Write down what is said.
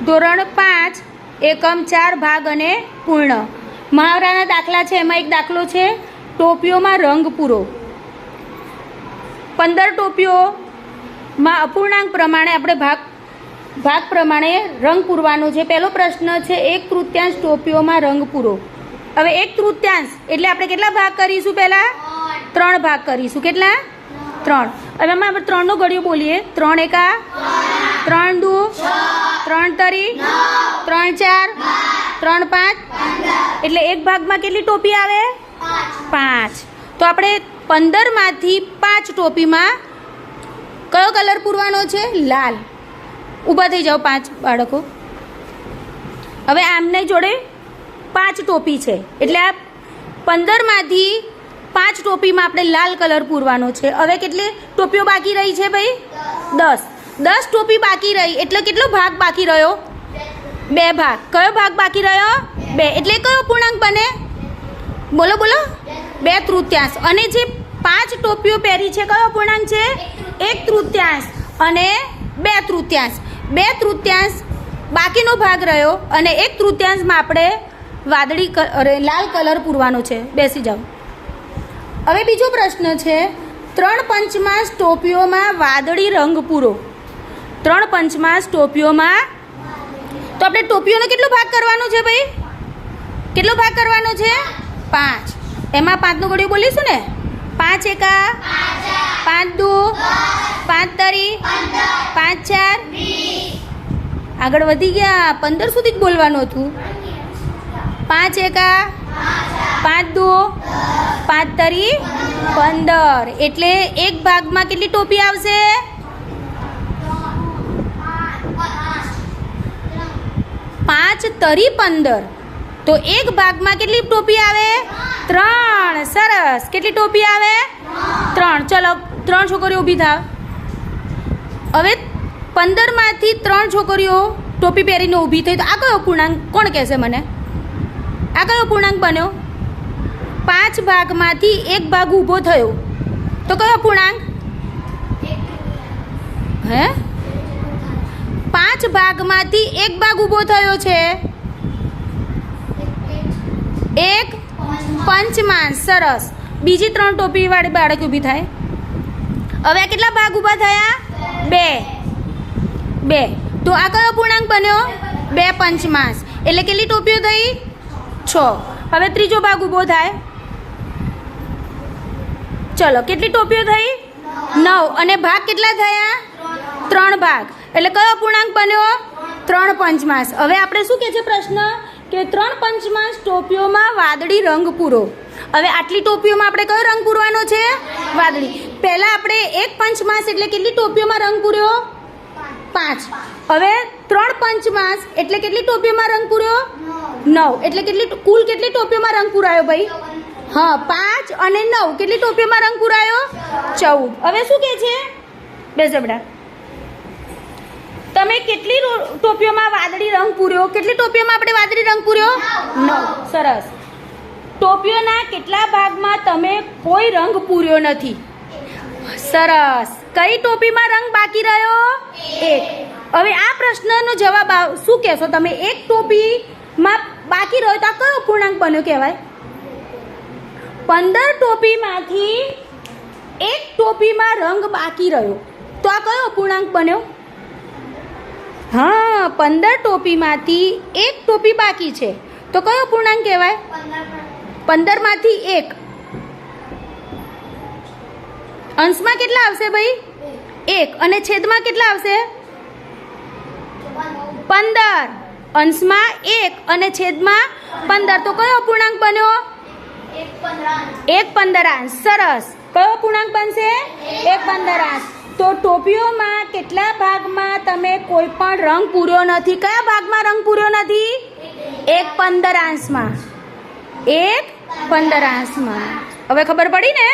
ધોરણ 5 એકમ 4 ભાગ અને પૂર્ણ. મહાવરાના દાખલા છે. એમાં એક દાખલો છે ટોપીઓમાં રંગ પૂરો. 15 ટોપીઓમાં અપૂર્ણાંક પ્રમાણે આપણે ભાગ પ્રમાણે રંગ પૂરવાનો છે. પહેલો પ્રશ્ન છે 1/3 ટોપીઓમાં રંગ પૂરો. હવે 1/3 એટલે આપણે કેટલા ભાગ કરીશું? પહેલા 3 ભાગ કરીશું. કેટલા? 3. હવે એમાં આપણે 3 નો ઘડિયો બોલીએ. 3 એકા 3 દુ 3 તરી 3 4 3 5 એટલે એક ભાગમાં કેટલી ટોપી આવે? 5. તો આપણે 15 માંથી 5 ટોપીમાં કયો કલર પૂરવાનો છે? લાલ. ઊભા થઈ જાઓ 5 બાળકો. હવે આમને જોડે 5 ટોપી છે એટલે આ 15 માંથી 5 ટોપીમાં આપણે લાલ કલર પૂરવાનો છે. હવે કેટલી ટોપીઓ બાકી રહી છે ભાઈ? 10 ટોપી બાકી રહી એટલે કેટલો ભાગ બાકી રહ્યો? 2 ભાગ. કયો ભાગ બાકી રહ્યો? 2. એટલે કયો પૂર્ણાંક બને? બોલો બોલો. 2/3. અને જે 5 ટોપીઓ પહેરી છે કયો પૂર્ણાંક છે? 1/3 અને 2/3. 2/3 બાકીનો ભાગ રહ્યો અને 1/3માં આપણે લાલ કલર પૂરવાનો છે. બેસી જાઓ. હવે બીજો પ્રશ્ન છે 3/5 ટોપીઓમાં વાદળી રંગ પૂરો. 3/5 ટોપીઓમાં તો આપણે ટોપીઓનો કેટલો ભાગ કરવાનો છે ભાઈ? કેટલો ભાગ કરવાનો છે? 5. એમાં 5 નો ઘડિયો બોલીશું ને. 5 એકા 5 દુ 5 તરી 5 4 આગળ વધી ગયા. 15 સુધી જ બોલવાનું હતું. 5 એકા 5 દુ 5 તરી 15 એટલે એક ભાગમાં કેટલી ટોપી આવશે? 5 તરી 15. તો એક ભાગમાં કેટલી ટોપી આવે? 3. સરસ. કેટલી ટોપી આવે? 3. ચલો 3 છોકરીઓ ઊભી થાવ. હવે 15 માંથી 3 છોકરીઓ ટોપી પહેરીને ઊભી થઈ. તો આ કયો પૂર્ણાંક? કોણ કહેશે મને? આ કયો પૂર્ણાંક બન્યો? 5 ભાગમાંથી એક ભાગ ઊભો થયો તો કયો પૂર્ણાંક? હે 5 ભાગમાંથી એક ભાગ ઊભો થયો છે 1/5. સરસ. બીજી 3 ટોપી વાળી બાળક ઊભી થાય. હવે આ કેટલા ભાગ ઊભા થયા? 2. તો આ કયો પૂર્ણાંક બન્યો? 2/5. એટલે કેટલી ટોપીઓ થઈ? 6. હવે ત્રીજો ભાગ ઊભો થાય. ચલો કેટલી ટોપીઓ થઈ? 9. અને ભાગ કેટલા થયા? 3 ભાગ. એટલે કયો પૂર્ણાંક બન્યો? 3/5. હવે આપણે શું કહે છે પ્રશ્ન કે 3/5 ટોપીઓમાં વાદળી રંગ પૂરો. હવે આટલી ટોપીઓમાં આપણે કયો રંગ પૂરવાનો છે? વાદળી. પહેલા આપણે 1/5 એટલે કેટલી ટોપીઓમાં રંગ પૂર્યો? 5. હવે 3/5 એટલે કેટલી ટોપીઓમાં રંગ પૂર્યો? 9. એટલે કુલ કેટલી ટોપીઓમાં રંગ પૂરાયો ભાઈ? હા 5 અને 9 કેટલી ટોપીઓમાં રંગ પૂરાયો? 14. હવે શું કહે છે? બેસો બેટા. તમે કેટલી ટોપીઓમાં વાદળી રંગ પૂર્યો? કેટલી ટોપીઓમાં આપણે વાદળી રંગ પૂર્યો? 9. સરસ. ટોપીઓના કેટલા ભાગમાં તમે કોઈ રંગ પૂર્યો નથી? સરસ. કઈ ટોપીમાં રંગ બાકી રહ્યો? 1. હવે આ પ્રશ્નનો જવાબ શું કહેશો તમે? એક ટોપીમાં બાકી રહ્યો તો આ કયો પૂર્ણાંક બન્યો કહેવાય? 15 ટોપીમાંથી એક ટોપીમાં રંગ બાકી રહ્યો તો આ કયો પૂર્ણાંક બન્યો? હા 15 ટોપીમાંથી એક ટોપી બાકી છે તો કયો પૂર્ણાંક કહેવાય? 15 માંથી 1. અંશમાં કેટલા આવશે ભાઈ? 1. અને છેદમાં કેટલા આવશે? 15. અંશમાં 1 અને છેદમાં 15. તો કયો પૂર્ણાંક બન્યો? 1/15. સરસ. કયો પૂર્ણાંક બનશે? 1/15. તો ટોપીઓમાં કેટલા ભાગમાં તમે કોઈ પણ રંગ પૂર્યો નથી? કયા ભાગમાં રંગ પૂર્યો નથી? 1/15. 1/15. હવે ખબર પડી ને?